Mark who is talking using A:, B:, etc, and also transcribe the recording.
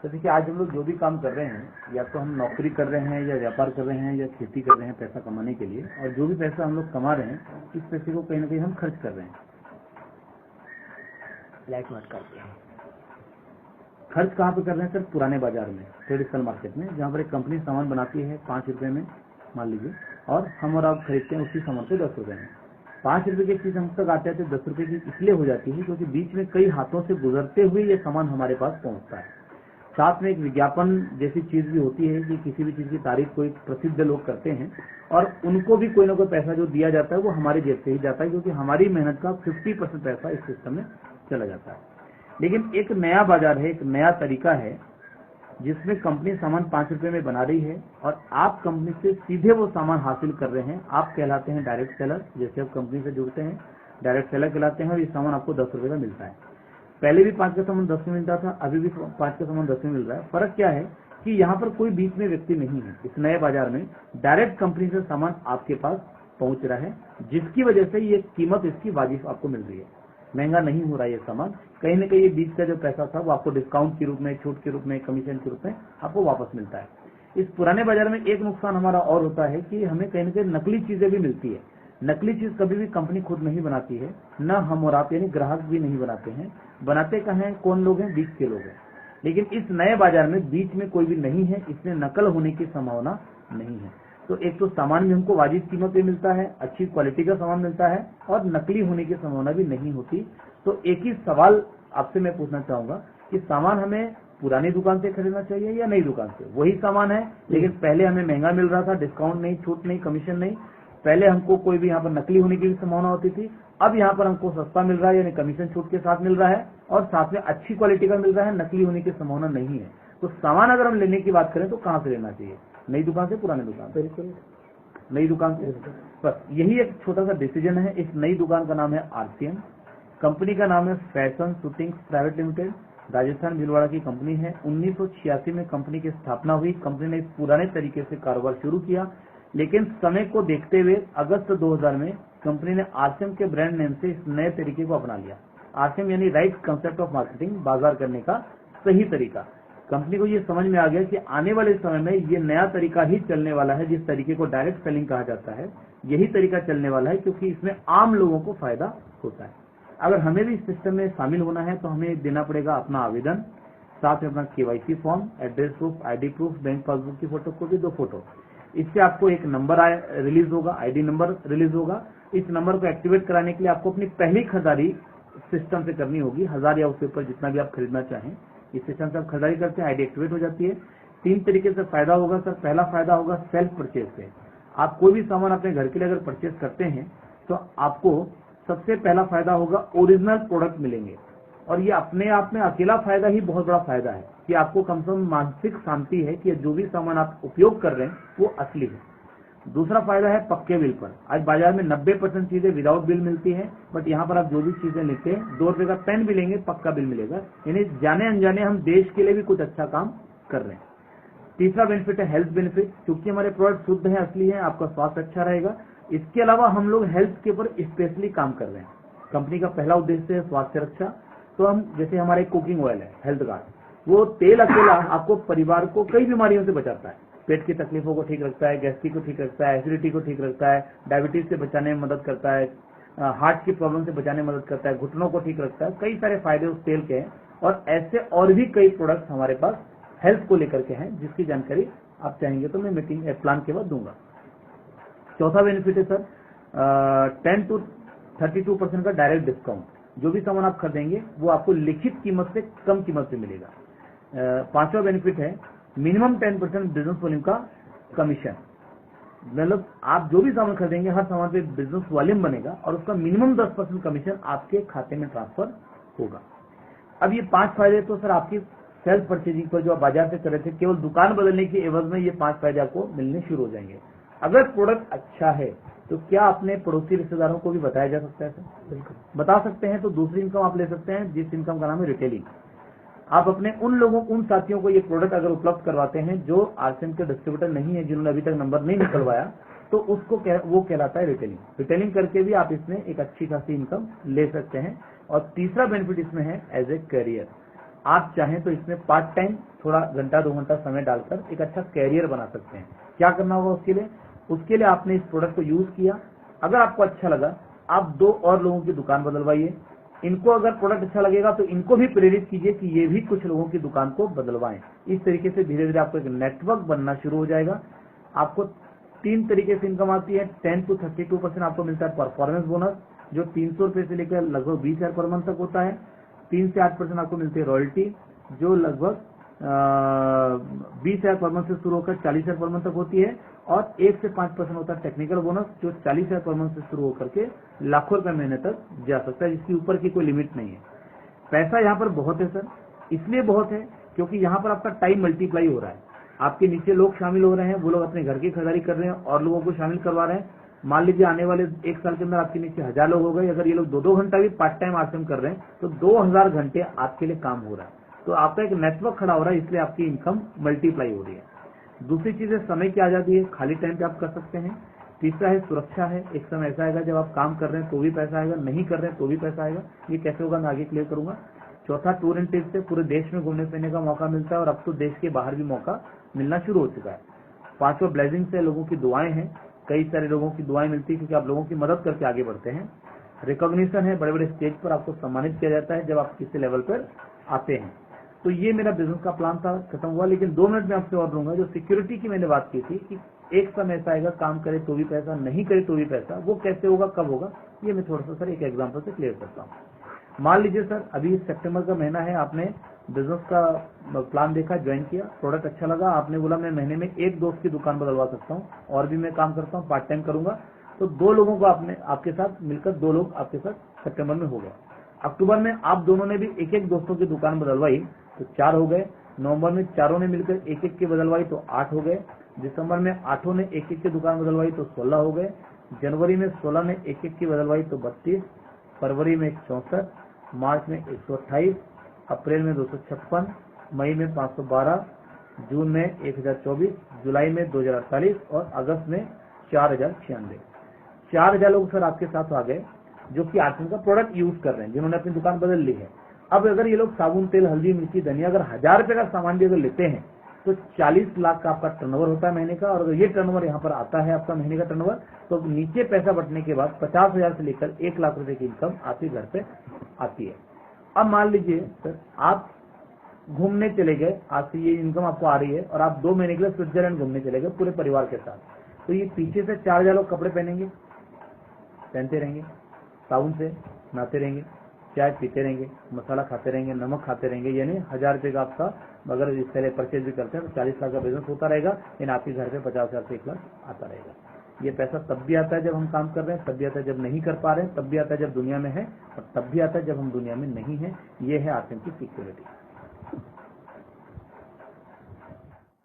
A: तो देखिए आज हम लोग जो भी काम कर रहे हैं, या तो हम नौकरी कर रहे हैं या व्यापार कर रहे हैं या खेती कर रहे हैं पैसा कमाने के लिए, और जो भी पैसा हम लोग कमा रहे हैं इस पैसे को कहीं ना कहीं हम खर्च कर रहे हैं।
B: ब्लैक मत करते हैं।
A: खर्च कहाँ पे कर रहे हैं सर? पुराने बाजार में, ट्रेडिशनल मार्केट में, जहाँ पर एक कंपनी सामान बनाती है 5 रुपए में मान लीजिए, और हम और आप खरीदते हैं उसी सामान को 10 रुपए में। 5 रुपए की चीज हम तक आते हैं तो 10 रुपए की इसलिए हो जाती है क्योंकि बीच में कई हाथों से गुजरते हुए ये सामान हमारे पास पहुंचता है। साथ में एक विज्ञापन जैसी चीज भी होती है कि किसी भी चीज की तारीफ कोई प्रसिद्ध लोग करते हैं और उनको भी कोई ना कोई पैसा जो दिया जाता है वो हमारे जेब से ही जाता है, क्योंकि हमारी मेहनत का 50% पैसा इस सिस्टम में चला जाता है। लेकिन एक नया बाजार है, एक नया तरीका है जिसमें कंपनी सामान 5 रुपए में बना रही है और आप कंपनी से सीधे वो सामान हासिल कर रहे हैं। आप कहलाते हैं डायरेक्ट सेलर। जैसे आप कंपनी से जुड़ते हैं डायरेक्ट सेलर कहलाते हैं और ये सामान आपको 10 रुपए का मिलता है। पहले भी 5 का सामान 10 में मिलता था, अभी भी 5 का सामान 10 में मिल रहा है। फर्क क्या है कि यहाँ पर कोई बीच में व्यक्ति नहीं है। इस नए बाजार में डायरेक्ट कंपनी से सामान आपके पास पहुंच रहा है, जिसकी वजह से ये कीमत इसकी वाजिब आपको मिल रही है। महंगा नहीं हो रहा है ये सामान। कहीं न कहीं ये बीच का जो पैसा था वो आपको डिस्काउंट के रूप में, छूट के रूप में, कमीशन के रूप में आपको वापस मिलता है। इस पुराने बाजार में एक नुकसान हमारा और होता है कि हमें कहीं न कहीं नकली चीजें भी मिलती है। नकली चीज कभी भी कंपनी खुद नहीं बनाती है, न हम और आप यानी ग्राहक भी नहीं बनाते हैं। बनाते कहाँ हैं? कौन लोग हैं? बीच के लोग हैं। लेकिन इस नए बाजार में बीच में कोई भी नहीं है, इसमें नकल होने की संभावना नहीं है। तो एक तो सामान भी हमको वाजिब कीमत पे मिलता है, अच्छी क्वालिटी का सामान मिलता है और नकली होने की संभावना भी नहीं होती। तो एक ही सवाल आपसे मैं पूछना चाहूंगा कि सामान हमें पुरानी दुकान से खरीदना चाहिए या नई दुकान से? वही सामान है लेकिन पहले हमें महंगा मिल रहा था, डिस्काउंट नहीं, छूट नहीं, कमीशन नहीं। पहले हमको कोई भी यहाँ पर नकली होने की भी संभावना होती थी, अब यहाँ पर हमको सस्ता मिल रहा है यानी कमीशन छूट के साथ मिल रहा है और साथ में अच्छी क्वालिटी का मिल रहा है, नकली होने की संभावना नहीं है। तो सामान अगर हम लेने की बात करें तो कहाँ से लेना चाहिए? नई दुकान से, पुरानी दुकान से?
B: बिल्कुल
A: नई दुकान से। बस यही एक छोटा सा डिसीजन है। इस नई दुकान का नाम है आरसीएम, कंपनी का नाम है fashion shooting private limited, Rajasthan Bhilwara की कंपनी है। 1986 में कंपनी की स्थापना हुई। कंपनी ने इस पुराने तरीके से कारोबार शुरू किया, लेकिन समय को देखते हुए अगस्त 2000 में कंपनी ने आरसीएम के ब्रांड नेम से इस नए तरीके को अपना लिया। आरसीएम यानी राइट कंसेप्ट ऑफ मार्केटिंग, बाजार करने का सही तरीका। कंपनी को ये समझ में आ गया कि आने वाले समय में ये नया तरीका ही चलने वाला है। जिस तरीके को डायरेक्ट सेलिंग कहा जाता है यही तरीका चलने वाला है, क्योंकि इसमें आम लोगों को फायदा होता है। अगर हमें भी इस सिस्टम में शामिल होना है तो हमें देना पड़ेगा अपना आवेदन, साथ में अपना KYC form, address proof, ID proof, bank passbook की फोटोकॉपी, 2 फोटो। इससे आपको एक नंबर रिलीज होगा, आईडी नंबर रिलीज होगा। इस नंबर को एक्टिवेट कराने के लिए आपको अपनी पहली खरीदारी सिस्टम से करनी होगी। 1000 या उसके ऊपर जितना भी आप खरीदना चाहें इस सिस्टम से आप खरीदारी करते हैं, आईडी एक्टिवेट हो जाती है। 3 तरीके से फायदा होगा सर। पहला फायदा होगा सेल्फ परचेज से। आप कोई भी सामान अपने घर के लिए अगर परचेज करते हैं तो आपको सबसे पहला फायदा होगा ओरिजिनल प्रोडक्ट मिलेंगे, और ये अपने आप में अकेला फायदा ही बहुत बड़ा फायदा है कि आपको कम से कम मानसिक शांति है कि जो भी सामान आप उपयोग कर रहे हैं वो असली है। दूसरा फायदा है पक्के बिल पर। आज बाजार में 90% चीजें विदाउट बिल मिलती हैं, बट यहाँ पर आप जो भी चीजें लेते हैं 2 रुपए का पेन भी लेंगे पक्का बिल मिलेगा। यानी जाने अनजाने हम देश के लिए भी कुछ अच्छा काम कर रहे हैं। तीसरा बेनिफिट है हेल्थ बेनिफिट। क्योंकि हमारे प्रोडक्ट शुद्ध है, असली है, आपका स्वास्थ्य अच्छा रहेगा। इसके अलावा हम लोग हेल्थ के ऊपर स्पेशली काम कर रहे हैं। कंपनी का पहला उद्देश्य है स्वास्थ्य रक्षा। तो हम जैसे हमारे कुकिंग ऑयल है हेल्थ गार्ड, वो तेल अकेला आपको परिवार को कई बीमारियों से बचाता है। पेट की तकलीफों को ठीक रखता है, गैस्ट्रिक को ठीक रखता है, एसिडिटी को ठीक रखता है, डायबिटीज से बचाने में मदद करता है, हार्ट की प्रॉब्लम से बचाने में मदद करता है, घुटनों को ठीक रखता है। कई सारे फायदे उस तेल के हैं और ऐसे और भी कई प्रोडक्ट्स हमारे पास हेल्थ को लेकर के हैं, जिसकी जानकारी आप चाहेंगे तो मैं मीटिंग प्लान के बाद दूंगा। चौथा बेनिफिट है सर 10 to 32% का डायरेक्ट डिस्काउंट। जो भी सामान आप खरीदेंगे वो आपको लिखित कीमत से कम कीमत पे मिलेगा। पांचवा बेनिफिट है मिनिमम 10% बिजनेस वॉल्यूम का कमीशन। मतलब आप जो भी सामान खरीदेंगे हर सामान पे बिजनेस वॉल्यूम बनेगा और उसका मिनिमम 10% कमीशन आपके खाते में ट्रांसफर होगा। अब ये 5 फायदे तो सर आपकी सेल्फ परचेजिंग पर जो आप बाजार से कर रहे थे, केवल दुकान बदलने की एवज में ये 5 फायदे आपको मिलने शुरू हो जाएंगे। अगर प्रोडक्ट अच्छा है तो क्या अपने पड़ोसी रिश्तेदारों को भी बताया जा सकता है सर? बिल्कुल बता सकते हैं। तो दूसरी इनकम आप ले सकते हैं, जिस इनकम का नाम है रिटेलिंग। आप अपने उन लोगों, उन साथियों को ये प्रोडक्ट अगर उपलब्ध करवाते हैं जो आरसीएम के डिस्ट्रीब्यूटर नहीं है, जिन्होंने अभी तक नंबर नहीं निकलवाया, तो उसको वो कहलाता है रिटेलिंग। रिटेलिंग करके भी आप इसमें एक अच्छी खासी इनकम ले सकते हैं। और तीसरा बेनिफिट इसमें है एज ए करियर। आप चाहें तो इसमें पार्ट टाइम थोड़ा घंटा 2 घंटा समय डालकर एक अच्छा कैरियर बना सकते हैं। क्या करना होगा उसके लिए आपने इस प्रोडक्ट को यूज किया, अगर आपको अच्छा लगा आप 2 और लोगों की दुकान बदलवाइए, इनको अगर प्रोडक्ट अच्छा लगेगा तो इनको भी प्रेरित कीजिए कि ये भी कुछ लोगों की दुकान को बदलवाएं। इस तरीके से धीरे धीरे आपको एक नेटवर्क बनना शुरू हो जाएगा। आपको 3 तरीके से इनकम आती है। 10 to 32% आपको मिलता है परफॉर्मेंस बोनस, जो 300 रुपए से लेकर लगभग 20,000 पर मंथ तक होता है। 3 से 8% आपको मिलती है रॉयल्टी, जो लगभग 20,000 पर मंथ से शुरू होकर 40,000 पर मंथ तक होती है। और 1 से 5% होता है टेक्निकल बोनस, जो 40,000 पर मंथ से शुरू होकर के लाखों रुपए महीने तक जा सकता है, जिसके ऊपर की कोई लिमिट नहीं है। पैसा यहाँ पर बहुत है सर, इसलिए बहुत है क्योंकि यहाँ पर आपका टाइम मल्टीप्लाई हो रहा है। आपके नीचे लोग शामिल हो रहे हैं, वो लोग अपने घर की खरीदारी कर रहे हैं और लोगों को शामिल करवा रहे हैं। मान लीजिए आने वाले 1 साल के अंदर आपके नीचे 1000 लोग हो गए, अगर ये लोग 2-2 घंटा भी पार्ट टाइम आरसीएम कर रहे हैं तो 2000 घंटे आपके लिए काम हो रहा है। तो आपका एक नेटवर्क खड़ा हो रहा है, इसलिए आपकी इनकम मल्टीप्लाई हो रही है। दूसरी चीज है समय की आजादी है, खाली टाइम पे आप कर सकते हैं। तीसरा है सुरक्षा है, एक समय ऐसा आएगा जब आप काम कर रहे हैं तो भी पैसा आएगा, नहीं कर रहे हैं तो भी पैसा आएगा। ये कैसे होगा मैं आगे क्लियर करूंगा। चौथा, टूर एंड ट्रिप से पूरे देश में घूमने फिरने का मौका मिलता है और अब तो देश के बाहर भी मौका मिलना शुरू हो चुका है। पांचवा, ब्लेसिंग से लोगों की दुआएं हैं, कई सारे लोगों की दुआएं मिलती है क्योंकि आप लोगों की मदद करके आगे बढ़ते हैं। रिकॉग्निशन है, बड़े बड़े स्टेज पर आपको सम्मानित किया जाता है जब आप किसी लेवल पर आते हैं। तो ये मेरा बिजनेस का प्लान था, खत्म हुआ। लेकिन 2 मिनट में आपसे और दूंगा। जो सिक्योरिटी की मैंने बात की थी कि एक समय ऐसा आएगा काम करे तो भी पैसा, नहीं करे तो भी पैसा, वो कैसे होगा, कब होगा, ये मैं थोड़ा सा सर एक एग्जांपल से क्लियर करता हूँ। मान लीजिए सर अभी सितंबर का महीना है, आपने बिजनेस का प्लान देखा, ज्वाइन किया, प्रोडक्ट अच्छा लगा, आपने बोला मैं महीने में 1 दोस्त की दुकान बदलवा सकता हूँ और भी मैं काम करता हूँ, पार्ट टाइम करूंगा। तो 2 लोगों को आपके साथ मिलकर 2 लोग आपके साथ सितंबर में हो गए। अक्टूबर में आप दोनों ने भी 1-1 दोस्तों की दुकान बदलवाई तो 4 हो गए। नवंबर में चारों ने मिलकर 1-1 की बदलवाई तो 8 हो गए। दिसंबर में 8 ने 1-1 की दुकान बदलवाई तो 16 हो गए। जनवरी में 16 ने 1-1 की बदलवाई तो 32, फरवरी में 64, मार्च में 128, अप्रैल में 256, मई में 512, जून में 1024, जुलाई में 2048 और अगस्त में 4096। 4000 लोग सर आपके साथ आ गए जो कि आरसीएम का प्रोडक्ट यूज कर रहे हैं, जिन्होंने अपनी दुकान बदल ली है। अब अगर ये लोग साबुन, तेल, हल्दी, मिर्ची, धनिया अगर 1000 रुपए का सामान भी अगर लेते हैं तो 40 लाख का आपका टर्नओवर होता है महीने का। और अगर ये टर्नओवर यहाँ पर आता है आपका महीने का टर्नओवर, तो नीचे पैसा बटने के बाद 50,000 से लेकर 1 लाख रुपए की इनकम आपके घर पे आती है। अब मान लीजिए सर आप घूमने चले गए, आज से ये इनकम आपको आ रही है और आप 2 महीने के लिए स्विट्जरलैंड घूमने चले गए पूरे परिवार के साथ, तो ये पीछे से 4000 लोग कपड़े पहनते रहेंगे, साबुन से नहाते रहेंगे, चाय पीते रहेंगे, मसाला खाते रहेंगे, नमक खाते रहेंगे, यानी 1000 रुपए का आपका अगर इस तरह परचेज भी करते हैं तो 40 लाख का बिजनेस होता रहेगा। लेकिन आपके घर पे 50,000 से 1 लाख आता रहेगा। ये पैसा तब भी आता है जब हम काम कर रहे हैं, तब भी आता है जब नहीं कर पा रहे हैं, तब भी आता है जब दुनिया में है और तब भी आता है जब हम दुनिया में नहीं है। ये है आरसीएम की सिक्योरिटी।